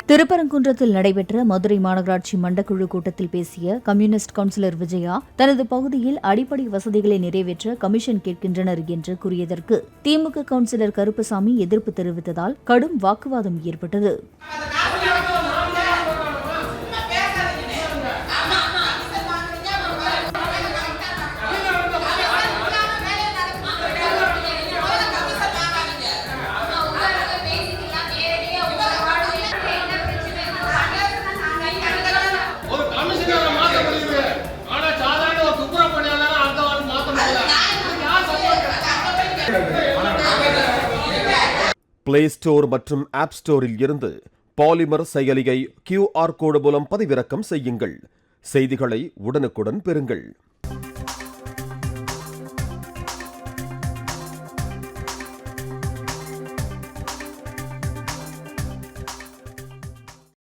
திருப்பரங்குன்றத்தில் நடைபெற்ற மதுரை மாநகராட்சி மண்டக்குழு கூட்டத்தில் பேசிய கம்யூனிஸ்ட் கவுன்சிலர் விஜயா, தனது பகுதியில் அடிப்படை வசதிகளை நிறைவேற்ற கமிஷன் கேட்கின்றனர் என்று கூறியதற்கு திமுக கவுன்சிலர் கருப்பசாமி எதிர்ப்பு தெரிவித்ததால் கடும் வாக்குவாதம் ஏற்பட்டது. பிளே ஸ்டோர் மற்றும் ஆப் ஸ்டோரில் இருந்து பாலிமர் செயலியை QR கோடு மூலம் பதிவிறக்கம் செய்யுங்கள். செய்திகளை உடனுக்குடன் பெறுங்கள்.